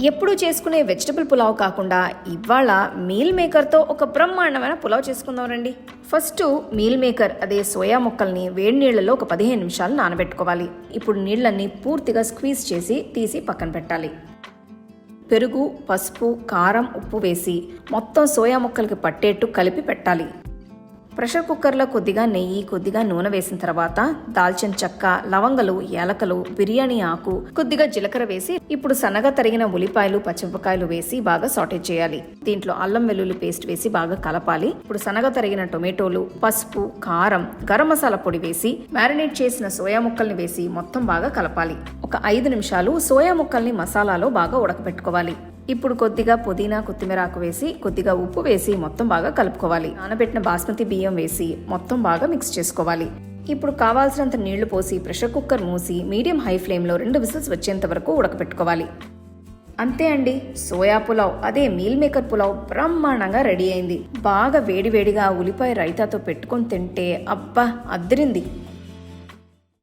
ఎప్పుడూ చేసుకునే వెజిటబుల్ పులావ్ కాకుండా ఇవాళ మీల్ మేకర్తో ఒక బ్రహ్మాండమైన పులావ్ చేసుకుందాం రండి. ఫస్ట్ మీల్ మేకర్ అదే సోయా ముక్కల్ని వేడి నీళ్లలో ఒక 15 నిమిషాలు నానబెట్టుకోవాలి. ఇప్పుడు నీళ్ళన్నీ పూర్తిగా స్క్వీజ్ చేసి తీసి పక్కన పెట్టాలి. పెరుగు, పసుపు, కారం, ఉప్పు వేసి మొత్తం సోయా ముక్కలకి పట్టేట్టు కలిపి పెట్టాలి. ప్రెషర్ కుక్కర్లో కొద్దిగా నెయ్యి, కొద్దిగా నూనె వేసిన తర్వాత దాల్చిన చెక్క, లవంగలు, యాలకలు, బిర్యానీ ఆకు, కొద్దిగా జీలకర్ర వేసి ఇప్పుడు సన్నగా తరిగిన ఉల్లిపాయలు, పచ్చిమిరపకాయలు వేసి బాగా సాటే చేయాలి. దీంట్లో అల్లం వెల్లుల్లి పేస్ట్ వేసి బాగా కలపాలి. ఇప్పుడు సన్నగా తరిగిన టొమాటోలు, పసుపు, కారం, గరం మసాలా పొడి వేసి మ్యారినేట్ చేసిన సోయా ముక్కల్ని వేసి మొత్తం బాగా కలపాలి. ఒక 5 నిమిషాలు సోయా ముక్కల్ని మసాలాలో బాగా ఉడకబెట్టుకోవాలి. ఇప్పుడు కొద్దిగా పుదీనా, కొత్తిమీర ఆకు వేసి కొద్దిగా ఉప్పు వేసి మొత్తం బాగా కలుపుకోవాలి. నానబెట్టిన బాస్మతి బియ్యం వేసి మొత్తం బాగా మిక్స్ చేసుకోవాలి. ఇప్పుడు కావాల్సినంత నీళ్లు పోసి ప్రెషర్ కుక్కర్ మూసి మీడియం హై ఫ్లేమ్లో 2 విజిల్స్ వచ్చేంత వరకు ఉడకపెట్టుకోవాలి. అంతే అండి, సోయా పులావ్ అదే మీల్ మేకర్ పులావ్ బ్రహ్మాండంగా రెడీ అయింది. బాగా వేడివేడిగా ఉల్లిపాయ రైతాతో పెట్టుకొని తింటే అబ్బా అద్దరింది.